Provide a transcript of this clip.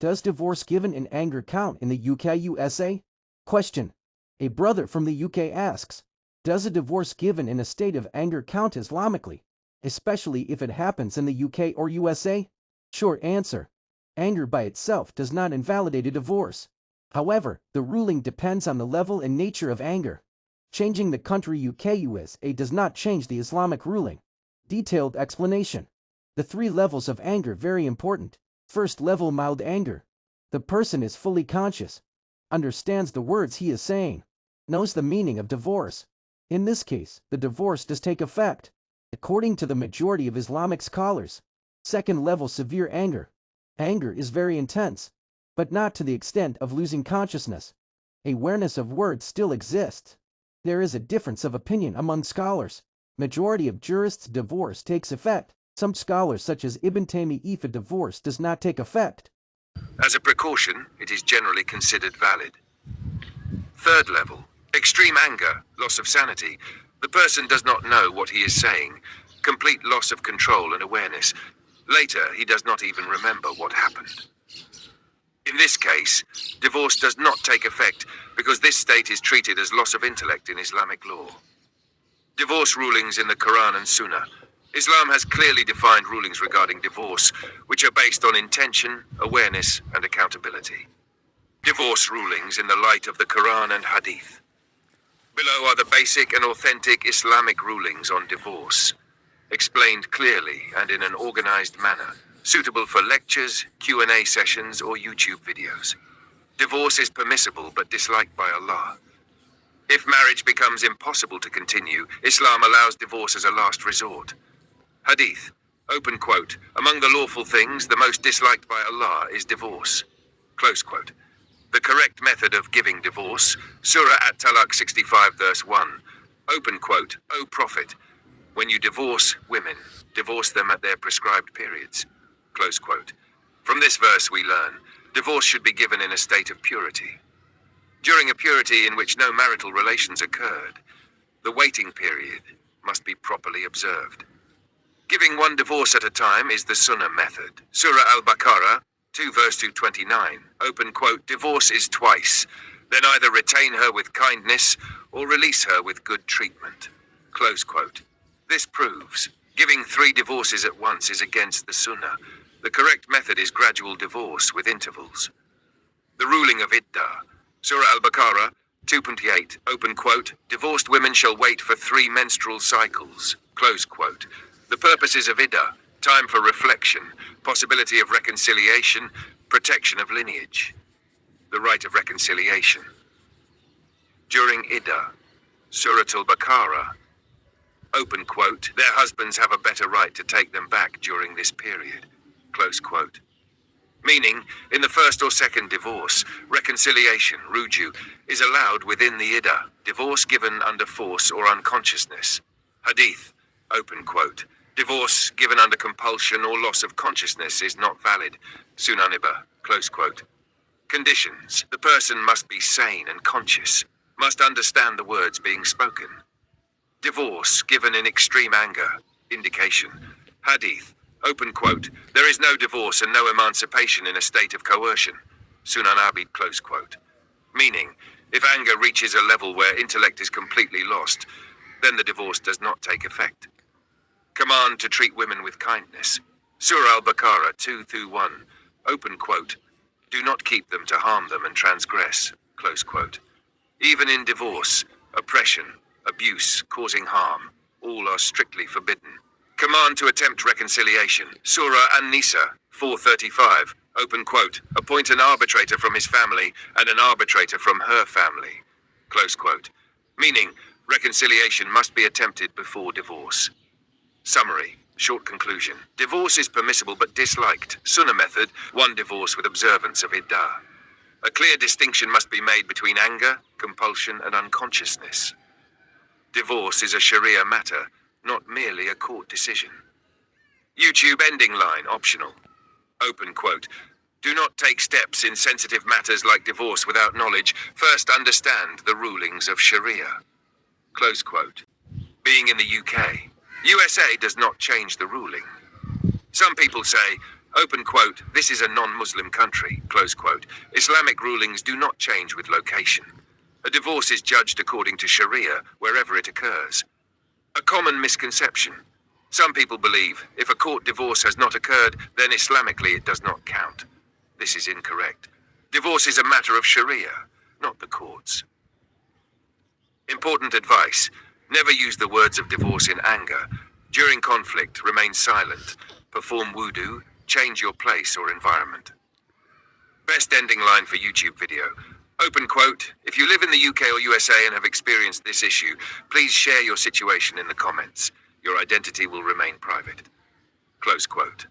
Does divorce given in anger count in the UK, USA? Question. A brother from the UK asks, does a divorce given in a state of anger count Islamically, especially if it happens in the UK or USA? Short answer. Anger by itself does not invalidate a divorce. However, the ruling depends on the level and nature of anger. Changing the country UK USA does not change the Islamic ruling. Detailed explanation. The 3 levels of anger very important. First level, mild anger. The person is fully conscious, understands the words he is saying, knows the meaning of divorce. In this case, the divorce does take effect, according to the majority of Islamic scholars. Second level, severe anger. Anger is very intense, but not to the extent of losing consciousness. Awareness of words still exists. There is a difference of opinion among scholars. Majority of jurists, divorce takes effect. Some scholars such as Ibn Taymiyyah, if a divorce does not take effect, as a precaution, it is generally considered valid. Third level, extreme anger, loss of sanity. The person does not know what he is saying, complete loss of control and awareness. Later, he does not even remember what happened. In this case, divorce does not take effect because this state is treated as loss of intellect in Islamic law. Divorce rulings in the Qur'an and Sunnah. Islam has clearly defined rulings regarding divorce, which are based on intention, awareness, and accountability. Divorce rulings in the light of the Qur'an and Hadith. Below are the basic and authentic Islamic rulings on divorce, explained clearly and in an organized manner, suitable for lectures, Q&A sessions, or YouTube videos. Divorce is permissible but disliked by Allah. If marriage becomes impossible to continue, Islam allows divorce as a last resort. Hadith, open quote, among the lawful things, the most disliked by Allah is divorce, close quote. The correct method of giving divorce, Surah At-Talaq 65 verse 1, open quote, O Prophet, when you divorce women, divorce them at their prescribed periods, close quote. From this verse we learn, divorce should be given in a state of purity. During a purity in which no marital relations occurred, the waiting period must be properly observed. Giving one divorce at a time is the Sunnah method. Surah Al-Baqarah, 2 verse 229, open quote, divorce is twice, then either retain her with kindness or release her with good treatment, close quote. This proves giving 3 divorces at once is against the Sunnah. The correct method is gradual divorce with intervals. The ruling of Iddah, Surah Al-Baqarah, 2.8, open quote, divorced women shall wait for 3 menstrual cycles, close quote. The purposes of Iddah, time for reflection, possibility of reconciliation, protection of lineage. The right of reconciliation. During Iddah, Surah Al-Baqarah, open quote, their husbands have a better right to take them back during this period, close quote. Meaning, in the first or second divorce, reconciliation, ruju, is allowed within the Iddah, divorce given under force or unconsciousness. Hadith, open quote, divorce given under compulsion or loss of consciousness is not valid, Sunaniba, close quote. Conditions, the person must be sane and conscious, must understand the words being spoken. Divorce given in extreme anger, indication. Hadith, open quote, there is no divorce and no emancipation in a state of coercion, Sunan Abi, close quote. Meaning, if anger reaches a level where intellect is completely lost, then the divorce does not take effect. Command to treat women with kindness. Surah Al-Baqarah 2-1, open quote, do not keep them to harm them and transgress, close quote. Even in divorce, oppression, abuse, causing harm, all are strictly forbidden. Command to attempt reconciliation. Surah An-Nisa 4:35, open quote, appoint an arbitrator from his family and an arbitrator from her family, close quote. Meaning, reconciliation must be attempted before divorce. Summary, short conclusion. Divorce is permissible but disliked. Sunnah method, 1 divorce with observance of Iddah. A clear distinction must be made between anger, compulsion, and unconsciousness. Divorce is a Shariah matter, not merely a court decision. YouTube ending line, optional. Open quote, do not take steps in sensitive matters like divorce without knowledge. First understand the rulings of Shariah. Close quote. Being in the UK, USA does not change the ruling. Some people say, Open quote, this is a non-Muslim country, close quote. Islamic rulings do not change with location. A divorce is judged according to Shariah, wherever it occurs. A common misconception. Some people believe if a court divorce has not occurred, then Islamically it does not count. This is incorrect. Divorce is a matter of Shariah, not the courts. Important advice. Never use the words of divorce in anger. During conflict, remain silent. Perform wudu, change your place or environment. Best ending line for YouTube video. Open quote, if you live in the UK or USA and have experienced this issue, please share your situation in the comments. Your identity will remain private. Close quote.